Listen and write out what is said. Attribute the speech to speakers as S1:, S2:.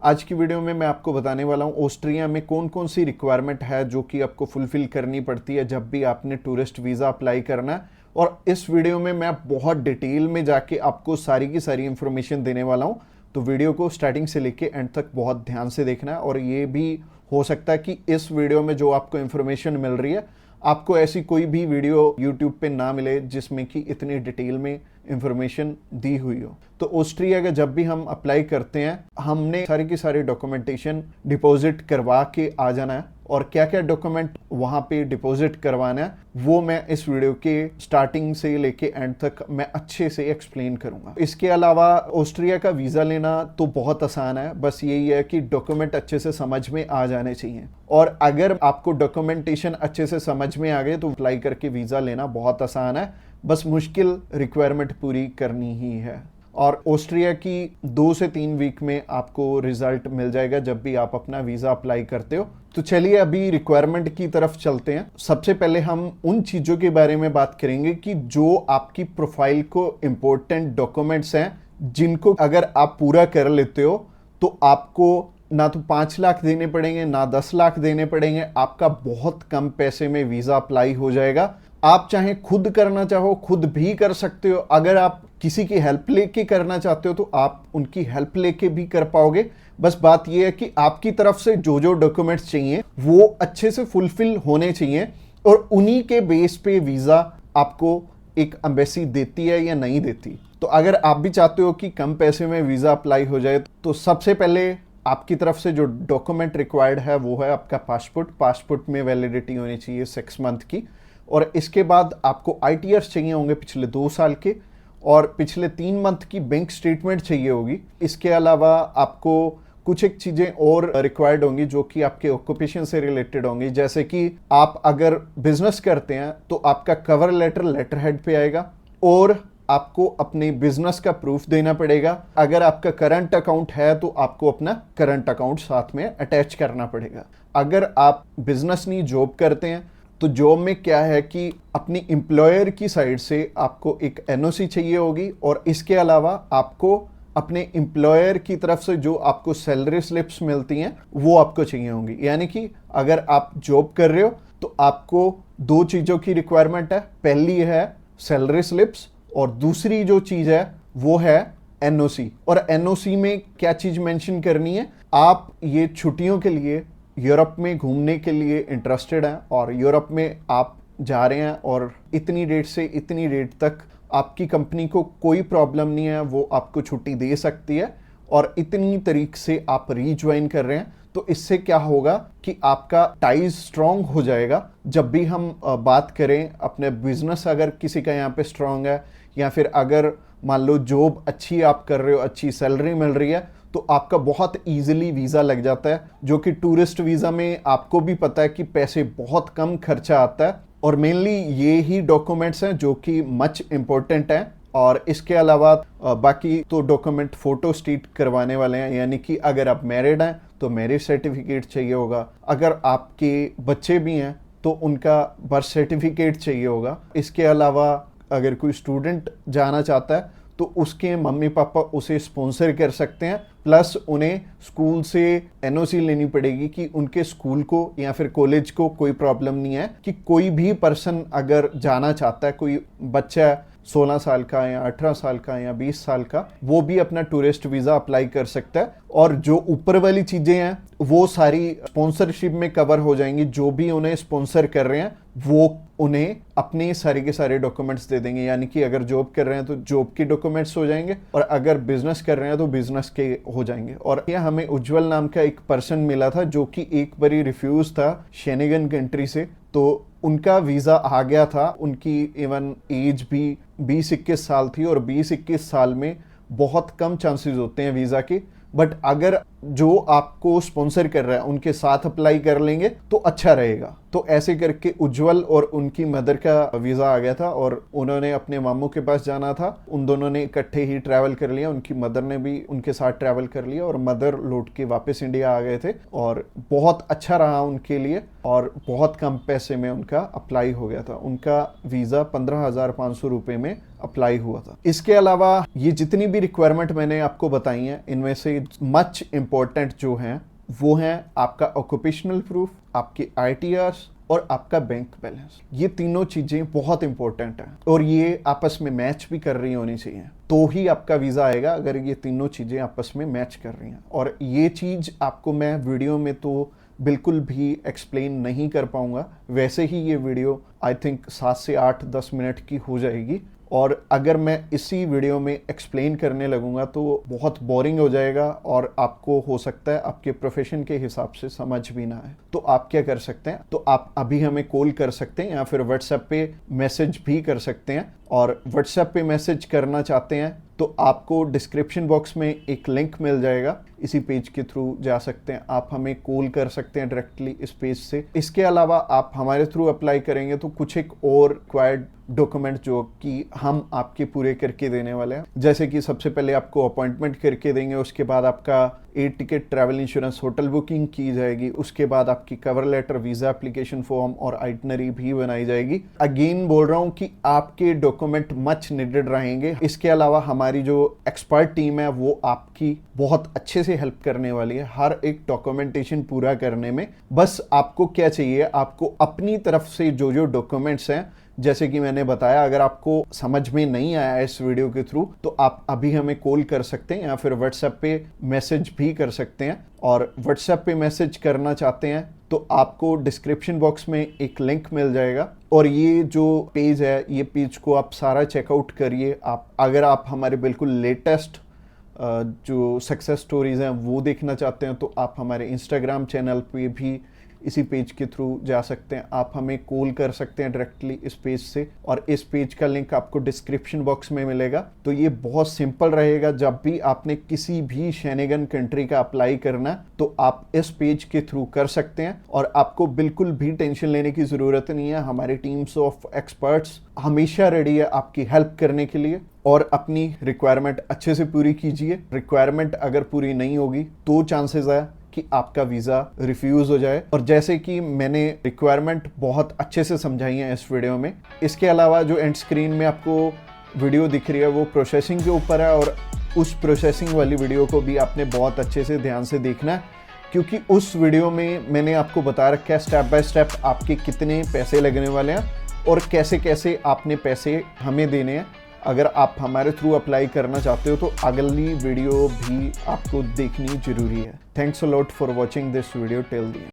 S1: आज की वीडियो में मैं आपको बताने वाला हूँ ऑस्ट्रिया में कौन कौन सी रिक्वायरमेंट है जो कि आपको फुलफिल करनी पड़ती है जब भी आपने टूरिस्ट वीज़ा अप्लाई करना है। और इस वीडियो में मैं बहुत डिटेल में जाके आपको सारी की सारी इंफॉर्मेशन देने वाला हूँ। तो वीडियो को स्टार्टिंग से लेके एंड तक बहुत ध्यान से देखना है। और ये भी हो सकता है कि इस वीडियो में जो आपको इंफॉर्मेशन मिल रही है आपको ऐसी कोई भी वीडियो यूट्यूब पे ना मिले जिसमें कि इतनी डिटेल में इंफॉर्मेशन दी हुई हो। तो ऑस्ट्रिया का जब भी हम अप्लाई करते हैं हमने सारी की सारी डॉक्यूमेंटेशन डिपॉजिट करवा के आ जाना है। और क्या क्या डॉक्यूमेंट वहाँ पे डिपॉजिट करवाना है वो मैं इस वीडियो के स्टार्टिंग से लेके एंड तक मैं अच्छे से एक्सप्लेन करूंगा। इसके अलावा ऑस्ट्रिया का वीज़ा लेना तो बहुत आसान है, बस यही है कि डॉक्यूमेंट अच्छे से समझ में आ जाने चाहिए। और अगर आपको डॉक्यूमेंटेशन अच्छे से समझ में आ गए तो अप्लाई करके वीज़ा लेना बहुत आसान है, बस मुश्किल रिक्वायरमेंट पूरी करनी ही है। और ऑस्ट्रिया की 2 से 3 वीक में आपको रिजल्ट मिल जाएगा जब भी आप अपना वीज़ा अप्लाई करते हो। तो चलिए अभी रिक्वायरमेंट की तरफ चलते हैं। सबसे पहले हम उन चीज़ों के बारे में बात करेंगे कि जो आपकी प्रोफाइल को इम्पोर्टेंट डॉक्यूमेंट्स हैं जिनको अगर आप पूरा कर लेते हो तो आपको ना तो 5 लाख देने पड़ेंगे ना 10 लाख देने पड़ेंगे, आपका बहुत कम पैसे में वीज़ा अप्लाई हो जाएगा। आप चाहे खुद करना चाहो खुद भी कर सकते हो, अगर आप किसी की हेल्प लेके करना चाहते हो तो आप उनकी हेल्प लेके भी कर पाओगे। बस बात यह है कि आपकी तरफ से जो जो डॉक्यूमेंट्स चाहिए वो अच्छे से फुलफिल होने चाहिए और उन्हीं के बेस पे वीज़ा आपको एक एम्बेसी देती है या नहीं देती। तो अगर आप भी चाहते हो कि कम पैसे में वीज़ा अप्लाई हो जाए तो सबसे पहले आपकी तरफ से जो डॉक्यूमेंट रिक्वायर्ड है वो है आपका पासपोर्ट में वैलिडिटी होनी चाहिए 6 मंथ की। और इसके बाद आपको ITRs चाहिए होंगे पिछले 2 साल के, और पिछले 3 मंथ की बैंक स्टेटमेंट चाहिए होगी। इसके अलावा आपको कुछ एक चीज़ें और रिक्वायर्ड होंगी जो कि आपके ऑक्यूपेशन से रिलेटेड होंगी, जैसे कि आप अगर बिजनेस करते हैं तो आपका कवर लेटर हेड पे आएगा और आपको अपने बिजनेस का प्रूफ देना पड़ेगा। अगर आपका करंट अकाउंट है तो आपको अपना करंट अकाउंट साथ में अटैच करना पड़ेगा। अगर आप बिजनेस नहीं जॉब करते हैं तो जॉब में क्या है कि अपनी एम्प्लॉयर की साइड से आपको एक NOC चाहिए होगी और इसके अलावा आपको अपने एम्प्लॉयर की तरफ से जो आपको सैलरी स्लिप्स मिलती हैं वो आपको चाहिए होंगी। यानी कि अगर आप जॉब कर रहे हो तो आपको 2 चीज़ों की रिक्वायरमेंट है, पहली है सैलरी स्लिप्स और दूसरी जो चीज़ है वो है NOC। और NOC में क्या चीज़ मेंशन करनी है, आप ये छुट्टियों के लिए यूरोप में घूमने के लिए इंटरेस्टेड हैं और यूरोप में आप जा रहे हैं और इतनी डेट से इतनी डेट तक आपकी कंपनी को कोई प्रॉब्लम नहीं है, वो आपको छुट्टी दे सकती है और इतनी तारीख से आप रीज्वाइन कर रहे हैं। तो इससे क्या होगा कि आपका टाइज स्ट्रांग हो जाएगा। जब भी हम बात करें अपने बिजनेस अगर किसी का यहाँ पे स्ट्रांग है या फिर अगर मान लो जॉब अच्छी आप कर रहे हो, अच्छी सैलरी मिल रही है, तो आपका बहुत इजीली वीज़ा लग जाता है, जो कि टूरिस्ट वीज़ा में आपको भी पता है कि पैसे बहुत कम खर्चा आता है। और मेनली ये ही डॉक्यूमेंट्स हैं जो कि मच इम्पोर्टेंट हैं। और इसके अलावा बाकी तो डॉक्यूमेंट फोटो स्टेट करवाने वाले हैं, यानी कि अगर आप मैरिड हैं तो मैरिज सर्टिफिकेट चाहिए होगा, अगर आपके बच्चे भी हैं तो उनका बर्थ सर्टिफिकेट चाहिए होगा। इसके अलावा अगर कोई स्टूडेंट जाना चाहता है तो उसके मम्मी पापा उसे स्पॉन्सर कर सकते हैं, प्लस उन्हें स्कूल से NOC लेनी पड़ेगी कि उनके स्कूल को या फिर कॉलेज को कोई प्रॉब्लम नहीं है कि कोई भी पर्सन अगर जाना चाहता है, कोई बच्चा 16 साल का या 18 साल का या 20 साल का, वो भी अपना टूरिस्ट वीज़ा अप्लाई कर सकता है। और जो ऊपर वाली चीज़ें हैं वो सारी स्पॉन्सरशिप में कवर हो जाएंगी। जो भी उन्हें स्पॉन्सर कर रहे हैं वो उन्हें अपने सारे के सारे डॉक्यूमेंट्स दे देंगे, यानी कि अगर जॉब कर रहे हैं तो जॉब के डॉक्यूमेंट्स हो जाएंगे और अगर बिजनेस कर रहे हैं तो बिजनेस के हो जाएंगे। और यह हमें उज्जवल नाम का एक पर्सन मिला था जो कि एक बारी रिफ्यूज था शेनेगन कंट्री से, तो उनका वीज़ा आ गया था। उनकी इवन एज भी 20-21 साल थी और 20-21 साल में बहुत कम चांसेस होते हैं वीज़ा के। बट अगर जो आपको स्पॉन्सर कर रहा है उनके साथ अप्लाई कर लेंगे तो अच्छा रहेगा। तो ऐसे करके उज्जवल और उनकी मदर का वीज़ा आ गया था और उन्होंने अपने मामू के पास जाना था, उन दोनों ने इकट्ठे ही ट्रैवल कर लिया, उनकी मदर ने भी उनके साथ ट्रैवल कर लिया और मदर लौट के वापस इंडिया आ गए थे और बहुत अच्छा रहा उनके लिए और बहुत कम पैसे में उनका अप्लाई हो गया था। उनका वीज़ा 15,500 रुपये में अप्लाई हुआ था। इसके अलावा ये जितनी भी रिक्वायरमेंट मैंने आपको बताई हैं इनमें से मच इम्पोर्टेंट जो हैं वो हैं आपका ऑक्यूपेशनल प्रूफ, आपके ITRs और आपका बैंक बैलेंस। ये तीनों चीज़ें बहुत इंपॉर्टेंट हैं और ये आपस में मैच भी कर रही होनी चाहिए, तो ही आपका वीज़ा आएगा अगर ये तीनों चीज़ें आपस में मैच कर रही हैं। और ये चीज़ आपको मैं वीडियो में तो बिल्कुल भी एक्सप्लेन नहीं कर पाऊंगा, वैसे ही ये वीडियो आई थिंक 7 से 8-10 मिनट की हो जाएगी, और अगर मैं इसी वीडियो में एक्सप्लेन करने लगूंगा तो बहुत बोरिंग हो जाएगा और आपको हो सकता है आपके प्रोफेशन के हिसाब से समझ भी ना आए। तो आप क्या कर सकते हैं, तो आप अभी हमें कॉल कर सकते हैं या फिर व्हाट्सएप पे मैसेज भी कर सकते हैं। और व्हाट्सएप पे मैसेज करना चाहते हैं तो आपको डिस्क्रिप्शन बॉक्स में एक लिंक मिल जाएगा, इसी पेज के थ्रू जा सकते हैं। आप हमें कॉल कर सकते हैं डायरेक्टली इस पेज से। इसके अलावा आप हमारे थ्रू अप्लाई करेंगे तो कुछ एक और रिक्वायर्ड डॉक्यूमेंट जो कि हम आपके पूरे करके देने वाले हैं, जैसे कि सबसे पहले आपको अपॉइंटमेंट करके देंगे, उसके बाद आपका air ticket, travel insurance, hotel booking की जाएगी, उसके बाद आपकी cover letter, visa application form और आइटनरी भी बनाई जाएगी। अगेन बोल रहा हूँ कि आपके डॉक्यूमेंट मच नीडेड रहेंगे। इसके अलावा हमारी जो एक्सपर्ट टीम है वो आपकी बहुत अच्छे से हेल्प करने वाली है हर एक डॉक्यूमेंटेशन पूरा करने में। बस आपको क्या चाहिए, आपको अपनी तरफ से जो जो डॉक्यूमेंट्स हैं, जैसे कि मैंने बताया, अगर आपको समझ में नहीं आया इस वीडियो के थ्रू तो आप अभी हमें कॉल कर सकते हैं या फिर व्हाट्सएप पे मैसेज भी कर सकते हैं। और व्हाट्सएप पे मैसेज करना चाहते हैं तो आपको डिस्क्रिप्शन बॉक्स में एक लिंक मिल जाएगा और ये जो पेज है, ये पेज को आप सारा चेकआउट करिए। अगर आप हमारे बिल्कुल लेटेस्ट जो सक्सेस स्टोरीज हैं वो देखना चाहते हैं तो आप हमारे इंस्टाग्राम चैनल पे भी इसी पेज के थ्रू जा सकते हैं। आप हमें कॉल कर सकते हैं डायरेक्टली इस पेज से, और इस पेज का लिंक आपको डिस्क्रिप्शन बॉक्स में मिलेगा। तो ये बहुत सिंपल रहेगा, जब भी आपने किसी भी शेनेगन कंट्री का अप्लाई करना तो आप इस पेज के थ्रू कर सकते हैं और आपको बिल्कुल भी टेंशन लेने की ज़रूरत नहीं है। हमारी टीम्स ऑफ एक्सपर्ट्स हमेशा रेडी है आपकी हेल्प करने के लिए। और अपनी रिक्वायरमेंट अच्छे से पूरी कीजिए। रिक्वायरमेंट अगर पूरी नहीं होगी तो चांसेस है कि आपका वीज़ा रिफ्यूज़ हो जाए। और जैसे कि मैंने रिक्वायरमेंट बहुत अच्छे से समझाई है इस वीडियो में। इसके अलावा जो एंड स्क्रीन में आपको वीडियो दिख रही है वो प्रोसेसिंग के ऊपर है, और उस प्रोसेसिंग वाली वीडियो को भी आपने बहुत अच्छे से ध्यान से देखना है, क्योंकि उस वीडियो में मैंने आपको बता रखा है स्टेप बाय स्टेप आपके कितने पैसे लगने वाले हैं और कैसे कैसे आपने पैसे हमें देने हैं। अगर आप हमारे थ्रू अप्लाई करना चाहते हो तो अगली वीडियो भी आपको देखनी जरूरी है। Thanks a lot for watching this video till the end.